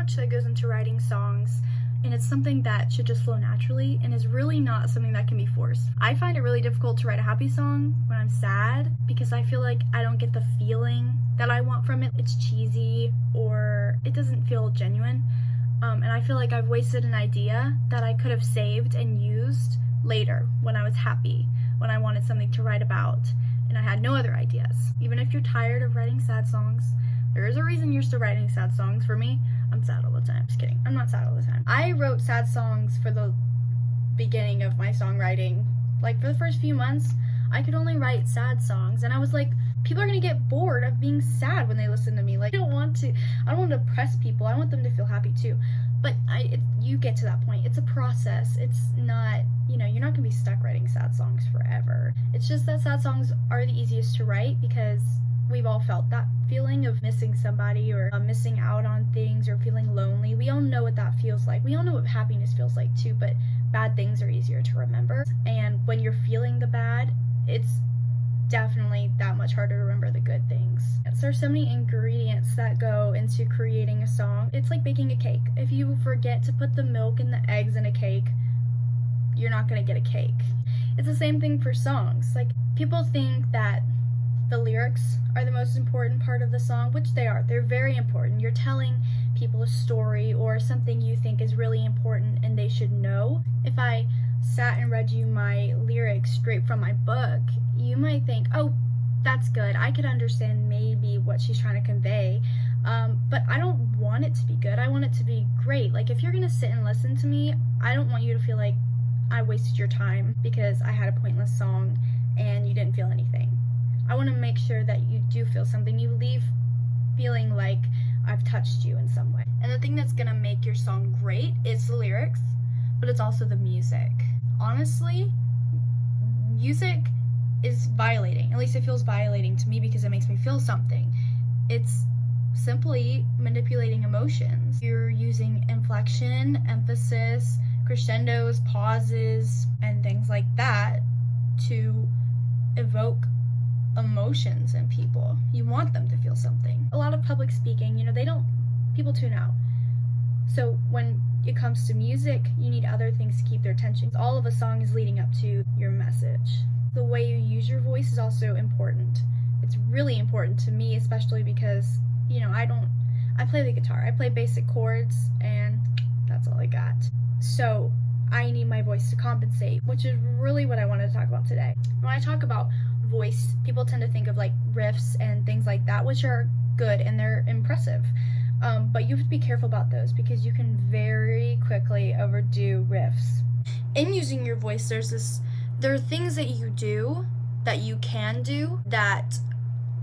much that goes into writing songs, and it's something that should just flow naturally and is really not something that can be forced. I find it really difficult to write a happy song when I'm sad because I feel like I don't get the feeling that I want from it. It's cheesy or it doesn't feel genuine. And I feel like I've wasted an idea that I could have saved and used later when I was happy, when I wanted something to write about and I had no other ideas. Even if you're tired of writing sad songs, there is a reason you're still writing sad songs. For me, I'm sad all the time. Just kidding. I'm not sad all the time. I wrote sad songs for the beginning of my songwriting. Like for the first few months, I could only write sad songs, and I was like, people are gonna get bored of being sad when they listen to me. Like, I don't want to depress people. I want them to feel happy too. But you get to that point. It's a process. It's not, you're not gonna be stuck writing sad songs forever. It's just that sad songs are the easiest to write because we've all felt that feeling of missing somebody or missing out on things or feeling lonely. We all know what that feels like. We all know what happiness feels like too, but bad things are easier to remember. And when you're feeling the bad, it's definitely that much harder to remember the good things. There's so many ingredients that go into creating a song. It's like baking a cake. If you forget to put the milk and the eggs in a cake, you're not gonna get a cake. It's the same thing for songs. Like, people think that the lyrics are the most important part of the song, which they are. They're very important. You're telling people a story or something you think is really important and they should know. If I sat and read you my lyrics straight from my book, you might think, oh, that's good. I could understand maybe what she's trying to convey, but I don't want it to be good. I want it to be great. Like, if you're gonna sit and listen to me, I don't want you to feel like I wasted your time because I had a pointless song and you didn't feel anything. I want to make sure that you do feel something. You leave feeling like I've touched you in some way. And the thing that's gonna make your song great is the lyrics, but it's also the music. Honestly, music is violating. At least it feels violating to me because it makes me feel something. It's simply manipulating emotions. You're using inflection, emphasis, crescendos, pauses, and things like that to evoke emotions in people. You want them to feel something. A lot of public speaking, people tune out. So when it comes to music, you need other things to keep their attention. All of a song is leading up to your message. The way you use your voice is also important. It's really important to me, especially because, I play the guitar. I play basic chords and that's all I got. So I need my voice to compensate, which is really what I wanted to talk about today. When I talk about voice, people tend to think of like riffs and things like that, which are good and they're impressive. But you have to be careful about those because you can very quickly overdo riffs. In using your voice, there are things that you do, that you can do, that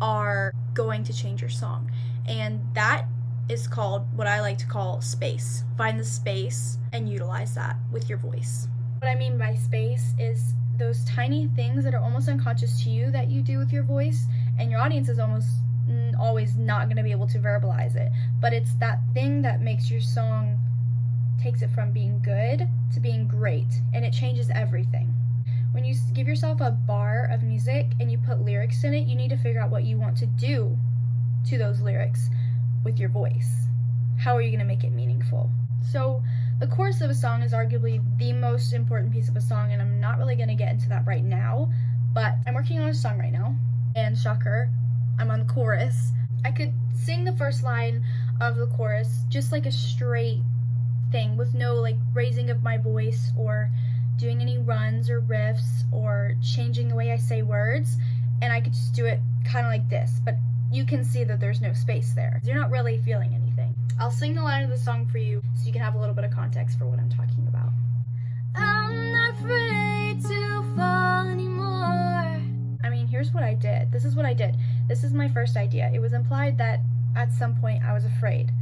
are going to change your song. And that is called, what I like to call, space. Find the space and utilize that with your voice. What I mean by space is those tiny things that are almost unconscious to you that you do with your voice, and your audience is almost always not going to be able to verbalize it. But it's that thing that makes your song, takes it from being good to being great, and it changes everything. When you give yourself a bar of music and you put lyrics in it, you need to figure out what you want to do to those lyrics with your voice. How are you going to make it meaningful? So the chorus of a song is arguably the most important piece of a song, and I'm not really going to get into that right now, but I'm working on a song right now, and shocker, I'm on the chorus. I could sing the first line of the chorus just like a straight thing with no like raising of my voice or doing any runs or riffs or changing the way I say words, and I could just do it kind of like this, but you can see that there's no space there. You're not really feeling anything. I'll sing the line of the song for you so you can have a little bit of context for what I'm talking about. I'm not afraid to fall anymore. I mean, here's what I did. This is what I did. This is my first idea. It was implied that at some point I was afraid,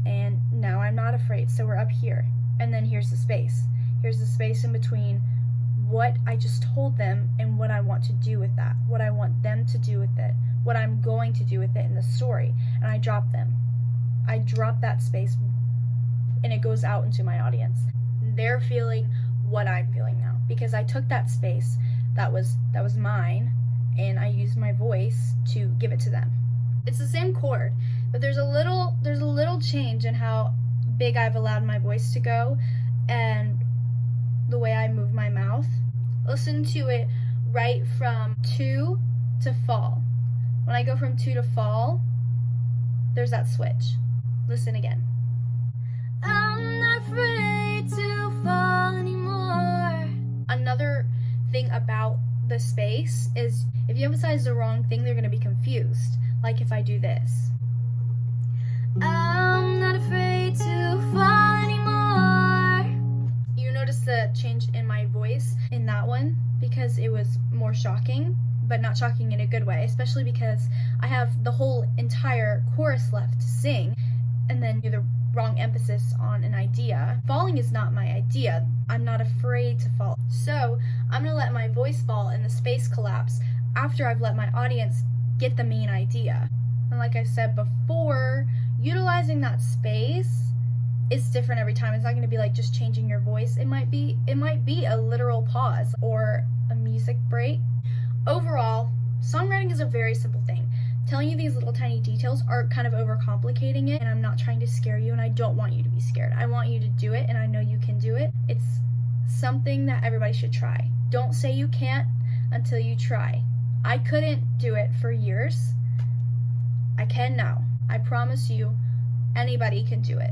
and now I'm not afraid, so we're up here. And then here's the space. Here's the space in between what I just told them and what I want to do with that, what I want them to do with it, what I'm going to do with it in the story. And I drop them. I drop that space and it goes out into my audience. They're feeling what I'm feeling now because I took that space that was mine and I used my voice to give it to them. It's the same chord, but there's a little change in how big I've allowed my voice to go and the way I move my mouth. Listen to it right from to fall. When I go from to fall, there's that switch. Listen again. I'm not afraid to fall anymore. Another thing about the space is if you emphasize the wrong thing, they're going to be confused. Like if I do this. I'm not afraid to fall anymore. You notice the change in my voice in that one because it was more shocking, but not shocking in a good way, especially because I have the whole entire chorus left to sing and then do the wrong emphasis on an idea. Falling is not my idea. I'm not afraid to fall. So I'm gonna let my voice fall and the space collapse after I've let my audience get the main idea. And like I said before, utilizing that space is different every time. It's not gonna be like just changing your voice. It might be a literal pause or a music break. Overall, songwriting is a very simple thing. Telling you these little tiny details are kind of overcomplicating it, and I'm not trying to scare you, and I don't want you to be scared. I want you to do it, and I know you can do it. It's something that everybody should try. Don't say you can't until you try. I couldn't do it for years. I can now. I promise you, anybody can do it.